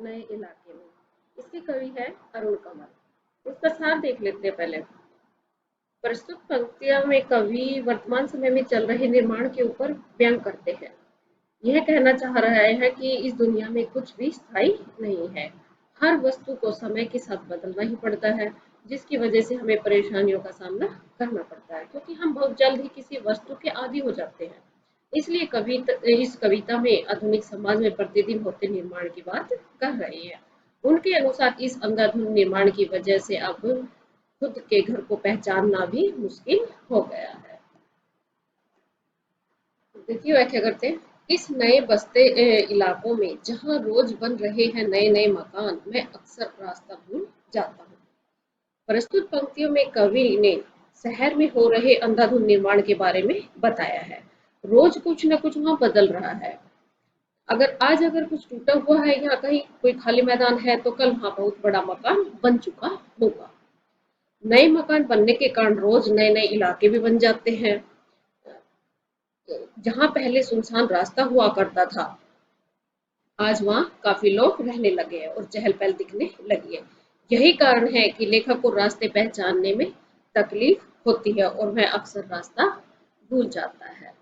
नए इलाके में। इसके कवि है अरुण कमल। इसका सार देख लेते हैं पहले। प्रस्तुत पंक्तियों में कवि वर्तमान समय में चल रहे निर्माण के ऊपर व्यंग करते हैं। यह कहना चाह रहा है कि इस दुनिया में कुछ भी स्थायी नहीं है। हर वस्तु को समय के साथ बदलना ही पड़ता है, जिसकी वजह से हमें परेशानियों का सामना करना पड़ता है, क्योंकि हम बहुत जल्द ही किसी वस्तु के आदी हो जाते हैं। इसलिए इस कविता में आधुनिक समाज में प्रतिदिन होते निर्माण की बात कर रही है। उनके अनुसार इस अंधाधुंध निर्माण की वजह से अब खुद के घर को पहचानना भी मुश्किल हो गया है। देखिए व्याख्या करते हैं। इस नए बसते इलाकों में जहां रोज बन रहे हैं नए नए मकान, मैं अक्सर रास्ता भूल जाता हूँ। प्रस्तुत पंक्तियों में कवि ने शहर में हो रहे अंधाधुंध निर्माण के बारे में बताया है। रोज कुछ न कुछ वहां बदल रहा है। अगर कुछ टूटा हुआ है या कहीं कोई खाली मैदान है, तो कल वहां बहुत बड़ा मकान बन चुका होगा। नए मकान बनने के कारण रोज नए नए इलाके भी बन जाते हैं। जहां पहले सुनसान रास्ता हुआ करता था, आज वहां काफी लोग रहने लगे हैं और चहल पहल दिखने लगी है। यही कारण है कि लेखक को रास्ते पहचानने में तकलीफ होती है और वह अक्सर रास्ता भूल जाता है।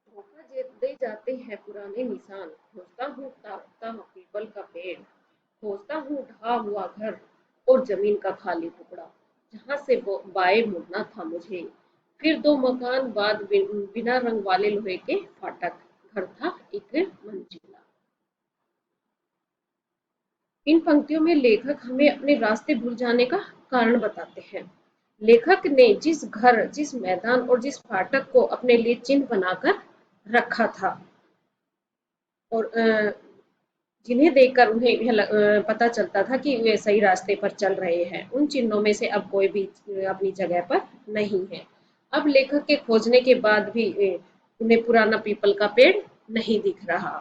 धोखा दे जाते हैं पुराने निशान, खोजता हूँ ताकता पीपल का पेड़, खोजता हूँ ढहा हुआ घर और जमीन का खाली टुकड़ा, जहाँ से बाएं मुड़ना था मुझे। फिर दो मकान बाद बिना रंग वाले लोहे के फाटक, घर था एक मंजिला। इन पंक्तियों में लेखक हमें अपने रास्ते भूल जाने का कारण बताते हैं। लेखक ने जिस घर, जिस मैदान और जिस फाटक को अपने लिए चिन्ह बनाकर रखा था, और जिन्हें देखकर उन्हें पता चलता था कि वे सही रास्ते पर चल रहे हैं, उन चिन्हों में से अब कोई भी अपनी जगह पर नहीं है। अब लेखक के खोजने के बाद भी उन्हें पुराना पीपल का पेड़ नहीं दिख रहा।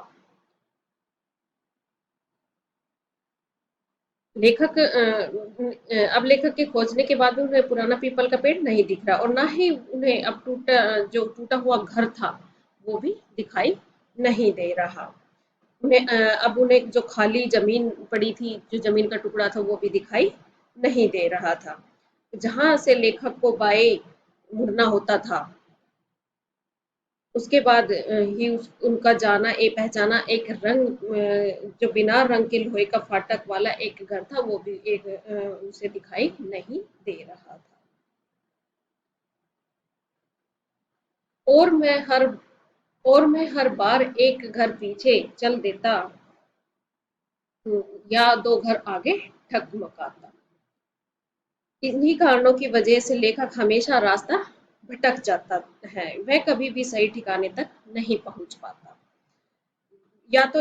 अब लेखक के खोजने के बाद भी उन्हें पुराना पीपल का पेड़ नहीं दिख रहा, और ना ही उन्हें अब जो टूटा हुआ घर था वो भी दिखाई नहीं दे रहा। अब उन्हें जो खाली जमीन पड़ी थी, जो जमीन का टुकड़ा था, वो भी दिखाई नहीं दे रहा था। जहां से लेखक को बाएं मुड़ना होता था, उसके बाद ही उनका जाना पहचाना एक रंग, जो बिना रंग के लोहे का फाटक वाला एक घर था, वो भी उसे दिखाई नहीं दे रहा था। और मैं हर और मैं हर बार एक घर पीछे चल देता, या दो घर आगे ठगमगाता। इन्हीं कारणों की वजह से लेखक हमेशा रास्ता भटक जाता है। वह कभी भी सही ठिकाने तक नहीं पहुंच पाता। या तो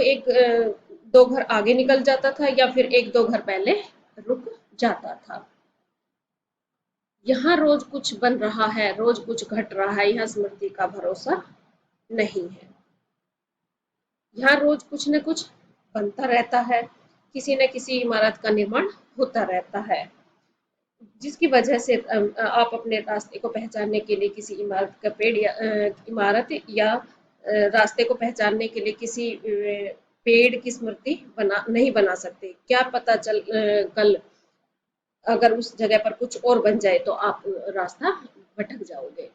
दो घर आगे निकल जाता था, या फिर एक दो घर पहले रुक जाता था। यहाँ रोज कुछ बन रहा है, रोज कुछ घट रहा है, यहाँ स्मृति का भरोसा नहीं है। यहाँ रोज कुछ न कुछ बनता रहता है, किसी न किसी इमारत का निर्माण होता रहता है, जिसकी वजह से आप अपने रास्ते को पहचानने के लिए किसी इमारत या रास्ते को पहचानने के लिए किसी पेड़ की स्मृति नहीं बना सकते। क्या पता कल अगर उस जगह पर कुछ और बन जाए तो आप रास्ता भटक जाओगे।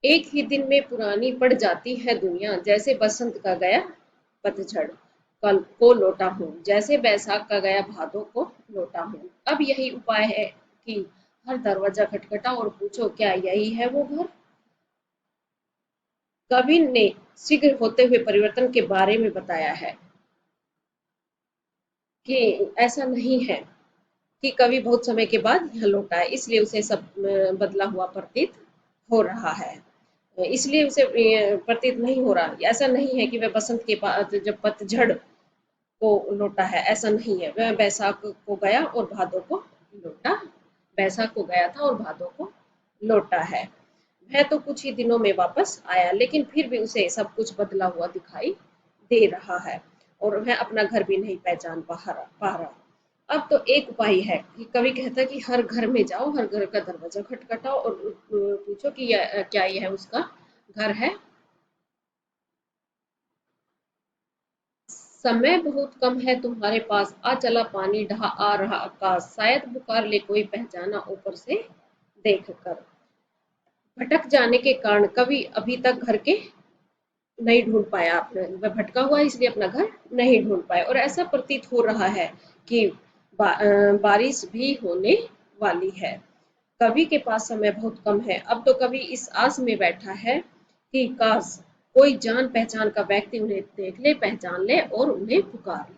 एक ही दिन में पुरानी पड़ जाती है दुनिया, जैसे बसंत का गया पतझड़ कल को लौटा हूँ, जैसे बैसाख का गया भादों को लौटा हूँ। अब यही उपाय है कि हर दरवाजा खटखटा और पूछो, क्या यही है वो घर? कवि ने शीघ्र होते हुए परिवर्तन के बारे में बताया है कि ऐसा नहीं है कि कवि बहुत समय के बाद यहाँ लौटा है, इसलिए उसे सब बदला हुआ प्रतीत हो रहा है। इसलिए उसे प्रतीत नहीं हो रहा, ऐसा नहीं है कि वह बसंत के बाद जब पतझड़ को लौटा है, ऐसा नहीं है। वह बैसाख को गया और भादों को लौटा, बैसाख को गया था और भादों को लौटा है। वह तो कुछ ही दिनों में वापस आया, लेकिन फिर भी उसे सब कुछ बदला हुआ दिखाई दे रहा है और वह अपना घर भी नहीं पहचान पा रहा। अब तो एक उपाय है कि कवि कहता है कि हर घर में जाओ, हर घर का दरवाजा खटखटाओ और पूछो कि क्या यह उसका घर है। समय बहुत कम है तुम्हारे पास, आ चला पानी ढहा आ रहा आकाश, शायद पुकार ले कोई पहचाना ऊपर से देख कर। भटक जाने के कारण कवि अभी तक घर के नहीं ढूंढ पाया, आपने वह भटका हुआ है इसलिए अपना घर नहीं ढूंढ पाया, और ऐसा प्रतीत हो रहा है कि बारिश भी होने वाली है। कवि के पास समय बहुत कम है। अब तो कवि इस आस में बैठा है कि काश कोई जान पहचान का व्यक्ति उन्हें देख ले, पहचान ले और उन्हें पुकार ले।